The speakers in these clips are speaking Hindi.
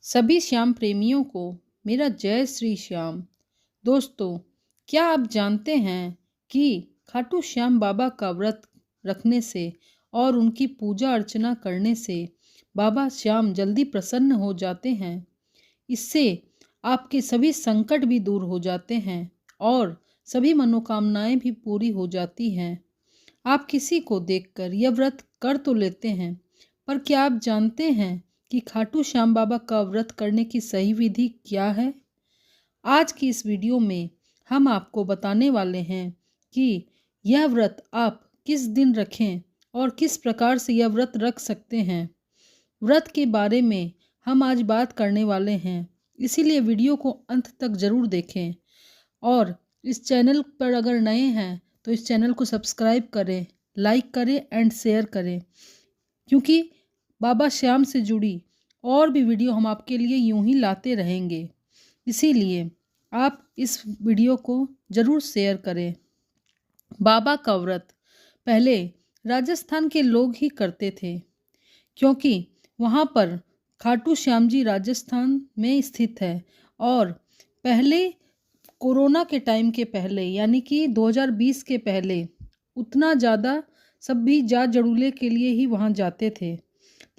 सभी श्याम प्रेमियों को मेरा जय श्री श्याम। दोस्तों, क्या आप जानते हैं कि खाटू श्याम बाबा का व्रत रखने से और उनकी पूजा अर्चना करने से बाबा श्याम जल्दी प्रसन्न हो जाते हैं। इससे आपके सभी संकट भी दूर हो जाते हैं और सभी मनोकामनाएं भी पूरी हो जाती हैं। आप किसी को देखकर यह व्रत कर तो लेते हैं, पर क्या आप जानते हैं कि खाटू श्याम बाबा का व्रत करने की सही विधि क्या है? आज की इस वीडियो में हम आपको बताने वाले हैं कि यह व्रत आप किस दिन रखें और किस प्रकार से यह व्रत रख सकते हैं। व्रत के बारे में हम आज बात करने वाले हैं, इसीलिए वीडियो को अंत तक ज़रूर देखें। और इस चैनल पर अगर नए हैं तो इस चैनल को सब्सक्राइब करें, लाइक करें एंड शेयर करें, क्योंकि बाबा श्याम से जुड़ी और भी वीडियो हम आपके लिए यूं ही लाते रहेंगे। इसीलिए आप इस वीडियो को ज़रूर शेयर करें। बाबा का व्रत पहले राजस्थान के लोग ही करते थे, क्योंकि वहाँ पर खाटू श्याम जी राजस्थान में स्थित है। और पहले कोरोना के टाइम के पहले यानी कि 2020 के पहले उतना ज़्यादा सब भी जा जड़ूले के लिए ही वहाँ जाते थे।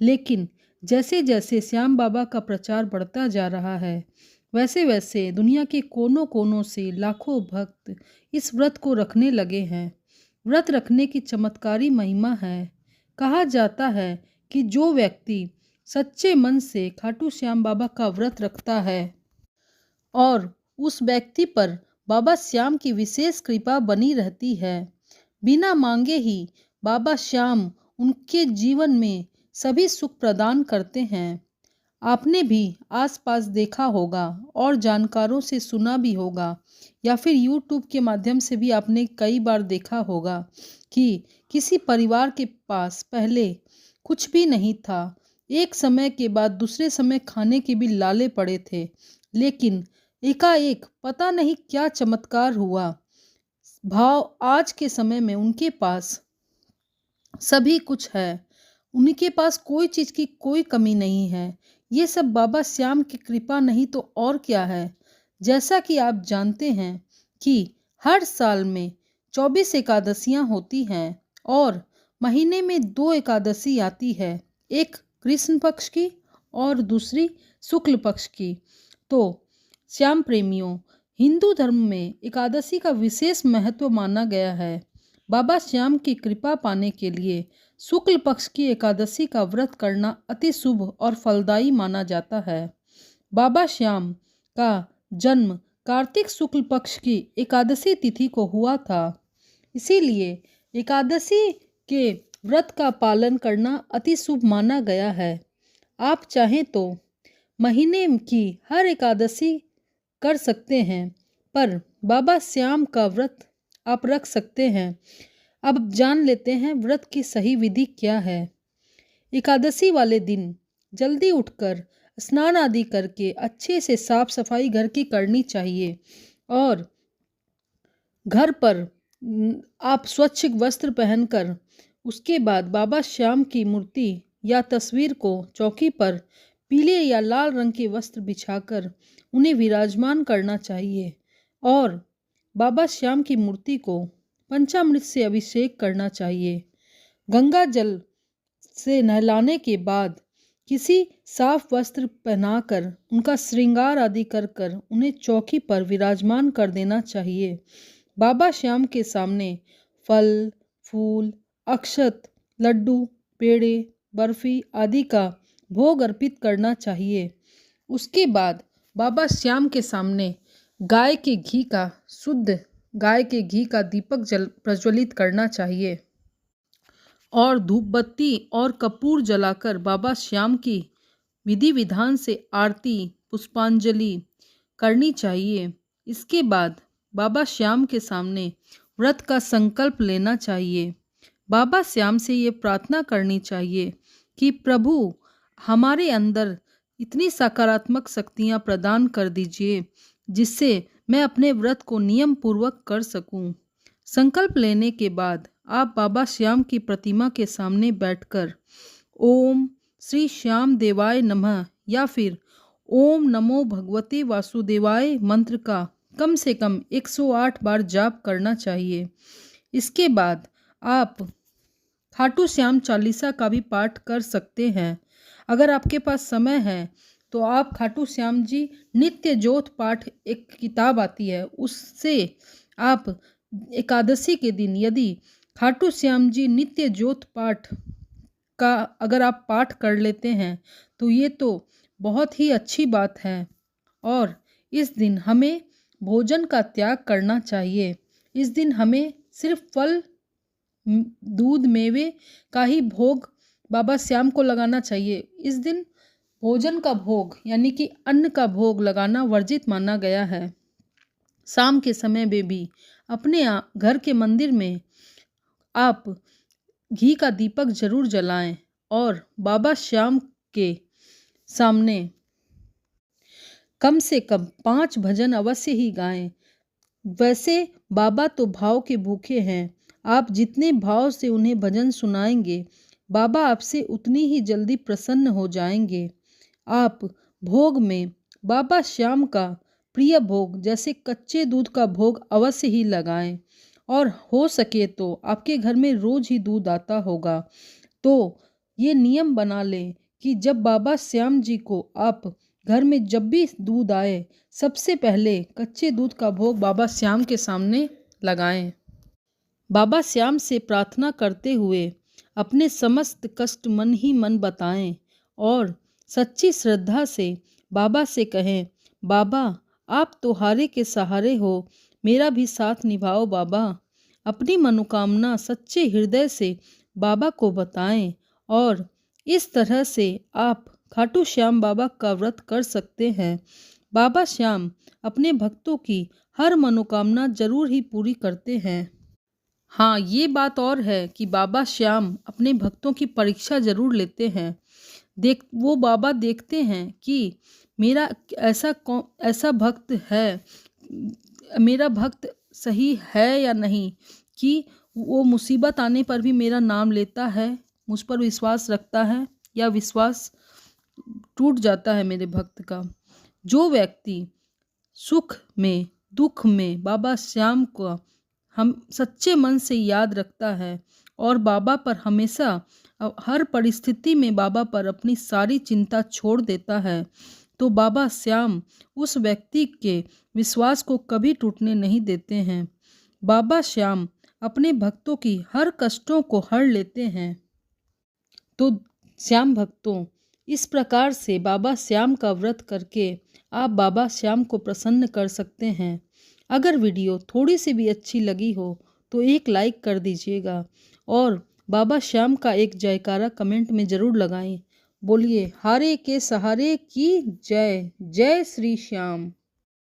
लेकिन जैसे जैसे श्याम बाबा का प्रचार बढ़ता जा रहा है, वैसे वैसे दुनिया के कोनों कोनों से लाखों भक्त इस व्रत को रखने लगे हैं। व्रत रखने की चमत्कारी महिमा है। कहा जाता है कि जो व्यक्ति सच्चे मन से खाटू श्याम बाबा का व्रत रखता है और उस व्यक्ति पर बाबा श्याम की विशेष कृपा बनी रहती है। बिना मांगे ही बाबा श्याम उनके जीवन में सभी सुख प्रदान करते हैं। आपने भी आसपास देखा होगा और जानकारों से सुना भी होगा, या फिर YouTube के माध्यम से भी आपने कई बार देखा होगा कि किसी परिवार के पास पहले कुछ भी नहीं था, एक समय के बाद दूसरे समय खाने के भी लाले पड़े थे, लेकिन एकाएक पता नहीं क्या चमत्कार हुआ, भाव आज के समय में उनके पास सभी कुछ है। उनके पास कोई चीज़ की कोई कमी नहीं है। ये सब बाबा श्याम की कृपा नहीं तो और क्या है। जैसा कि आप जानते हैं कि हर साल में 24 एकादशियाँ होती हैं और महीने में 2 एकादशी आती है, एक कृष्ण पक्ष की और दूसरी शुक्ल पक्ष की। तो श्याम प्रेमियों, हिंदू धर्म में एकादशी का विशेष महत्व माना गया है। बाबा श्याम की कृपा पाने के लिए शुक्ल पक्ष की एकादशी का व्रत करना अति शुभ और फलदायी माना जाता है। बाबा श्याम का जन्म कार्तिक शुक्ल पक्ष की एकादशी तिथि को हुआ था, इसीलिए एकादशी के व्रत का पालन करना अति शुभ माना गया है। आप चाहें तो महीने की हर एकादशी कर सकते हैं, पर बाबा श्याम का व्रत आप रख सकते हैं। अब जान लेते हैं व्रत की सही विधि क्या है। एकादशी वाले दिन जल्दी उठकर स्नान आदि करके अच्छे से साफ सफाई घर की करनी चाहिए और घर पर आप स्वच्छ वस्त्र पहनकर उसके बाद बाबा श्याम की मूर्ति या तस्वीर को चौकी पर पीले या लाल रंग के वस्त्र बिछाकर उन्हें विराजमान करना चाहिए और बाबा श्याम की मूर्ति को पंचामृत से अभिषेक करना चाहिए। गंगा जल से नहलाने के बाद किसी साफ वस्त्र पहनाकर उनका श्रृंगार आदि कर कर उन्हें चौकी पर विराजमान कर देना चाहिए। बाबा श्याम के सामने फल, फूल, अक्षत, लड्डू, पेड़े, बर्फी आदि का भोग अर्पित करना चाहिए। उसके बाद बाबा श्याम के सामने शुद्ध गाय के घी का दीपक प्रज्वलित करना चाहिए और धूप बत्ती और कपूर जलाकर बाबा श्याम की विधि विधान से आरती पुष्पांजलि करनी चाहिए। इसके बाद बाबा श्याम के सामने व्रत का संकल्प लेना चाहिए। बाबा श्याम से ये प्रार्थना करनी चाहिए कि प्रभु हमारे अंदर इतनी सकारात्मक शक्तियाँ प्रदान कर दीजिए जिससे मैं अपने व्रत को नियम पूर्वक कर सकूं। संकल्प लेने के बाद आप बाबा श्याम की प्रतिमा के सामने बैठकर ओम श्री श्याम देवाय नमः या फिर ओम नमो भगवते वासुदेवाय मंत्र का कम से कम 108 बार जाप करना चाहिए। इसके बाद आप खाटू श्याम चालीसा का भी पाठ कर सकते हैं। अगर आपके पास समय है तो आप खाटू श्याम जी नित्य ज्योत पाठ एक किताब आती है, उससे आप एकादशी के दिन यदि खाटू श्याम जी नित्य ज्योत पाठ का अगर आप पाठ कर लेते हैं तो ये तो बहुत ही अच्छी बात है। और इस दिन हमें भोजन का त्याग करना चाहिए। इस दिन हमें सिर्फ फल, दूध, मेवे का ही भोग बाबा श्याम को लगाना चाहिए। इस दिन भोजन का भोग यानी कि अन्न का भोग लगाना वर्जित माना गया है। शाम के समय में भी अपने घर के मंदिर में आप घी का दीपक जरूर जलाएं और बाबा श्याम के सामने कम से कम 5 भजन अवश्य ही गाएं। वैसे बाबा तो भाव के भूखे हैं। आप जितने भाव से उन्हें भजन सुनाएंगे, बाबा आपसे उतनी ही जल्दी प्रसन्न हो जाएंगे। आप भोग में बाबा श्याम का प्रिय भोग जैसे कच्चे दूध का भोग अवश्य ही लगाएं। और हो सके तो आपके घर में रोज ही दूध आता होगा, तो ये नियम बना लें कि जब बाबा श्याम जी को आप घर में जब भी दूध आए, सबसे पहले कच्चे दूध का भोग बाबा श्याम के सामने लगाएं। बाबा श्याम से प्रार्थना करते हुए अपने समस्त कष्ट मन ही मन बताएं और सच्ची श्रद्धा से बाबा से कहें, बाबा आप तो हारे के सहारे हो, मेरा भी साथ निभाओ बाबा। अपनी मनोकामना सच्चे हृदय से बाबा को बताएं और इस तरह से आप खाटू श्याम बाबा का व्रत कर सकते हैं। बाबा श्याम अपने भक्तों की हर मनोकामना जरूर ही पूरी करते हैं। हाँ, ये बात और है कि बाबा श्याम अपने भक्तों की परीक्षा जरूर लेते हैं। वो बाबा देखते हैं कि मेरा ऐसा भक्त है, मेरा भक्त सही है या नहीं, कि वो मुसीबत आने पर भी मेरा नाम लेता है, मुझ पर विश्वास रखता है, या विश्वास टूट जाता है मेरे भक्त का। जो व्यक्ति सुख में दुख में बाबा श्याम को हम सच्चे मन से याद रखता है और बाबा पर हमेशा हर परिस्थिति में बाबा पर अपनी सारी चिंता छोड़ देता है, तो बाबा श्याम उस व्यक्ति के विश्वास को कभी टूटने नहीं देते हैं। बाबा श्याम अपने भक्तों की हर कष्टों को हर लेते हैं। तो श्याम भक्तों, इस प्रकार से बाबा श्याम का व्रत करके आप बाबा श्याम को प्रसन्न कर सकते हैं। अगर वीडियो थोड़ी सी भी अच्छी लगी हो तो एक लाइक कर दीजिएगा और बाबा श्याम का एक जयकारा कमेंट में ज़रूर लगाएं। बोलिए हारे के सहारे की जय। जय श्री श्याम।